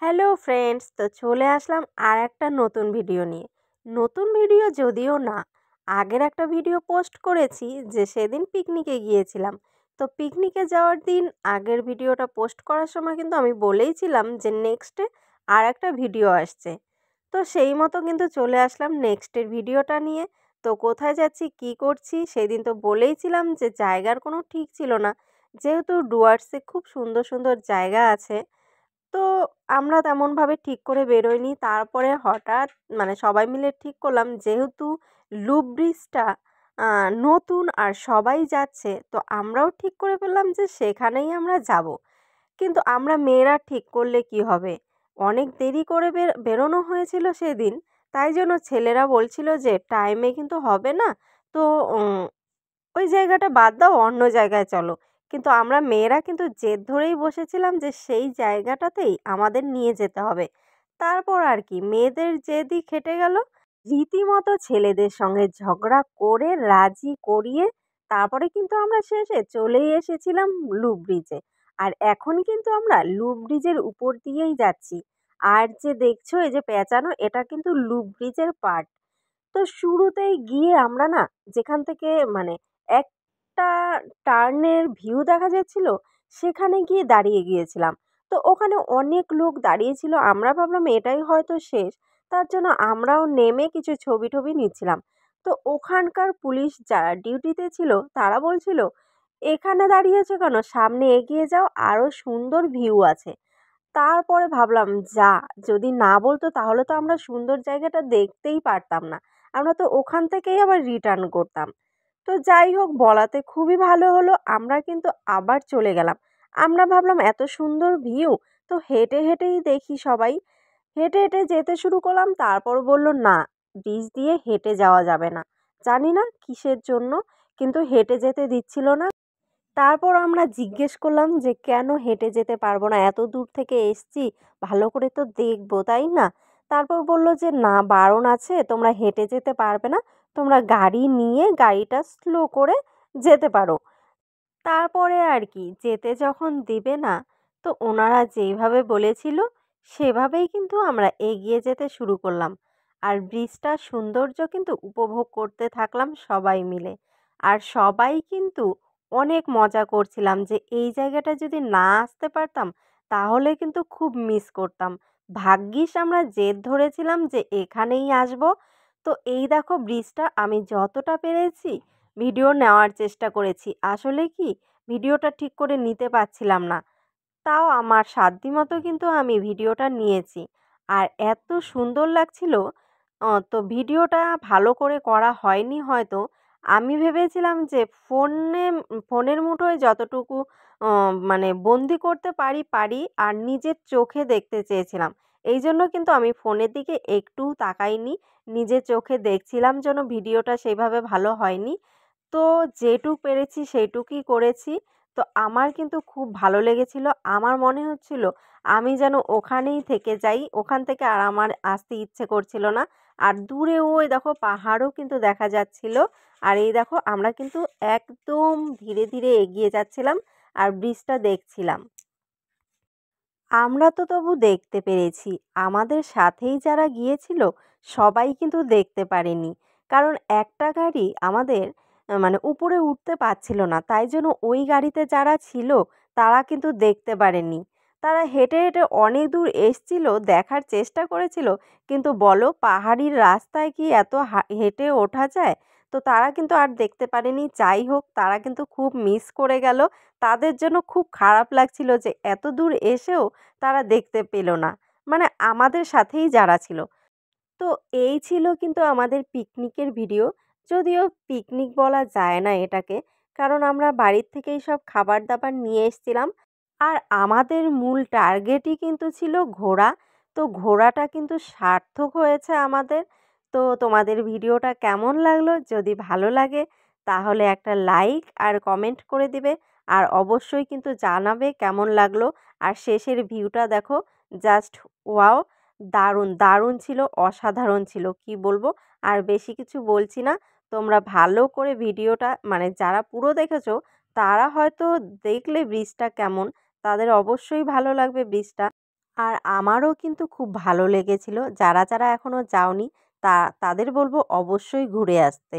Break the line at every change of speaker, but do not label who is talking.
Hello friends, তো চলে আসলাম আর একটা নতুন ভিডিও নিয়ে। নতুন ভিডিও যদিও না, আগের একটা ভিডিও পোস্ট করেছি যে সেদিন পিকনিকে গিয়েছিলাম। তো পিকনিকে যাওয়ার দিন আগের ভিডিওটা পোস্ট করার সময় কিন্তু আমি বলেইছিলাম যে নেক্সটে আর একটা ভিডিও আসছে। তো সেই মতো কিন্তু চলে আসলাম নেক্সটের ভিডিওটা নিয়ে। তো কোথায় যাচ্ছি কী করছি সেদিন তো বলেইছিলাম যে জায়গার কোনো ঠিক ছিল না, যেহেতু ডুয়ার্সে খুব সুন্দর সুন্দর জায়গা আছে। তো আমরা তেমনভাবে ঠিক করে বেরোইনি। তারপরে হঠাৎ সবাই মিলে ঠিক করলাম, যেহেতু লুপ ব্রিজটা নতুন আর সবাই যাচ্ছে, তো আমরাও ঠিক করে ফেললাম যে সেখানেই আমরা যাব। কিন্তু আমরা মেয়েরা ঠিক করলে কি হবে? অনেক দেরি করে বেরোনো হয়েছিল সেদিন। তাই জন্য ছেলেরা বলছিল যে টাইমে কিন্তু হবে না। তো উম ওই জায়গাটা বাদ দাও, অন্য জায়গায় চলো। কিন্তু আমরা মেয়েরা কিন্তু জেদ ধরেই বসেছিলাম যে সেই জায়গাটাতেই আমাদের নিয়ে যেতে হবে। তারপর আর কি, মেয়েদের জেদই খেটে গেল। রীতিমতো ছেলেদের সঙ্গে ঝগড়া করে রাজি করিয়ে তারপরে কিন্তু আমরা শেষে চলেই এসেছিলাম লুপ ব্রিজে। আর এখন কিন্তু আমরা লুপ ব্রিজের উপর দিয়েই যাচ্ছি। আর যে দেখছো এই যে পেঁচানো, এটা কিন্তু লুপ ব্রিজের পার্ট। তো শুরুতেই গিয়ে আমরা না, যেখান থেকে একটা টার্নের ভিউ দেখা যাচ্ছিল, সেখানে গিয়ে দাঁড়িয়ে গিয়েছিলাম। তো ওখানে অনেক লোক দাঁড়িয়ে ছিল, আমরা ভাবলাম এটাই হয়তো শেষ। তার জন্য আমরাও নেমে কিছু ছবি টবি নিচ্ছিলাম। তো ওখানকার পুলিশ যারা ডিউটিতে ছিল তারা বলছিল, এখানে দাঁড়িয়েছো কেন, সামনে এগিয়ে যাও, আরো সুন্দর ভিউ আছে। তারপরে ভাবলাম, যা, যদি না বলতো তাহলে তো আমরা সুন্দর জায়গাটা দেখতেই পারতাম না। আমরা তো ওখান থেকেই আবার রিটার্ন করতাম। তো যাই হোক, বলাতে খুবই ভালো হলো, আমরা কিন্তু আবার চলে গেলাম। আমরা ভাবলাম এত সুন্দর ভিউ, তো হেঁটে হেঁটেই দেখি সবাই। হেঁটে হেঁটে যেতে শুরু করলাম, তারপর বলল না, ব্রিজ দিয়ে হেঁটে যাওয়া যাবে না। জানি না কিসের জন্য, কিন্তু হেঁটে যেতে দিচ্ছিল না। তারপর আমরা জিজ্ঞেস করলাম যে কেন হেঁটে যেতে পারবো না, এত দূর থেকে এসছি, ভালো করে তো দেখবো, তাই না? তারপর বলল যে না, বারণ আছে, তোমরা হেঁটে যেতে পারবে না, তোমরা গাড়ি নিয়ে গাড়িটা স্লো করে যেতে পারো। তারপরে আর কি, যেতে যখন দিবে না, তো ওনারা যেইভাবে বলেছিল সেভাবেই কিন্তু আমরা এগিয়ে যেতে শুরু করলাম। আর ব্রিজটার সৌন্দর্য কিন্তু উপভোগ করতে থাকলাম সবাই মিলে। আর সবাই কিন্তু অনেক মজা করছিলাম যে এই জায়গাটা যদি না আসতে পারতাম তাহলে কিন্তু খুব মিস করতাম। ভাগ্যিস আমরা জেদ ধরেছিলাম যে এখানেই আসবো। তো এই দেখো ব্রিজটা, আমি যতটা পেরেছি ভিডিও নেওয়ার চেষ্টা করেছি। আসলে কি, ভিডিওটা ঠিক করে নিতে পারছিলাম না। তাও আমার সাধ্যমতো কিন্তু আমি ভিডিওটা নিয়েছি। আর এত সুন্দর লাগছিল। তো ভিডিওটা ভালো করে করা হয়নি হয়তো। আমি ভেবেছিলাম যে ফোনের মুঠোয় যতটুকু বন্দি করতে পারি পারি, আর নিজের চোখে দেখতে চেয়েছিলাম। এই জন্য কিন্তু আমি ফোনের দিকে একটুও তাকাইনি। নিজের চোখে দেখছিলাম যেন ভিডিওটা সেইভাবে ভালো হয়নি। তো যেটুক পেরেছি সেইটুকুই করেছি। তো আমার কিন্তু খুব ভালো লেগেছিল। আমার মনে হচ্ছিল আমি যেন ওখানেই থেকে যাই। ওখান থেকে আর আমার আসতে ইচ্ছে করছিল না। আর দূরে ওই দেখো পাহাড়ও কিন্তু দেখা যাচ্ছিল। আর এই দেখো আমরা কিন্তু একদম ধীরে ধীরে এগিয়ে যাচ্ছিলাম আর ব্রিজটা দেখছিলাম। আমরা তো তবু দেখতে পেরেছি। আমাদের সাথেই যারা গিয়েছিল সবাই কিন্তু দেখতে পারেনি। কারণ একটা গাড়ি আমাদের উপরে উঠতে পারছিল না। তাই জন্য ওই গাড়িতে যারা ছিল তারা কিন্তু দেখতে পারেনি। তারা হেঁটে হেঁটে অনেক দূর এসছিল, দেখার চেষ্টা করেছিল। কিন্তু বলো, পাহাড়ি রাস্তায় কি এত হেঁটে ওঠা যায়? তো তারা কিন্তু আর দেখতে পারেনি। যাই হোক, তারা কিন্তু খুব মিস করে গেল। তাদের জন্য খুব খারাপ লাগছিল যে এত দূর এসেও তারা দেখতে পেল না। আমাদের সাথেই যারা ছিল। তো এই ছিল কিন্তু আমাদের পিকনিকের ভিডিও। যদিও পিকনিক বলা যায় না এটাকে, কারণ আমরা বাড়ির থেকেই সব খাবার-দাবার নিয়ে এসেছিলাম। আর আমাদের মূল টার্গেটই কিন্তু ছিল ঘোরা। তো ঘোরাটা কিন্তু সার্থক হয়েছে আমাদের। তো তোমাদের ভিডিওটা কেমন লাগলো? যদি ভালো লাগে তাহলে একটা লাইক আর কমেন্ট করে দিবে। আর অবশ্যই কিন্তু জানাবে কেমন লাগলো। আর শেষের ভিউটা দেখো, জাস্ট ওয়াও! দারুণ, দারুণ ছিল, অসাধারণ ছিল, কি বলবো। আর বেশি কিছু বলছি না। তোমরা ভালো করে ভিডিওটা যারা পুরো দেখেছো তারা হয়তো দেখলে ব্রিজটা কেমন, তাদের অবশ্যই ভালো লাগবে ব্রিজটা। আর আমারও কিন্তু খুব ভালো লেগেছিল। যারা যারা এখনও যাওনি তাদের বলবো অবশ্যই ঘুরে আসতে।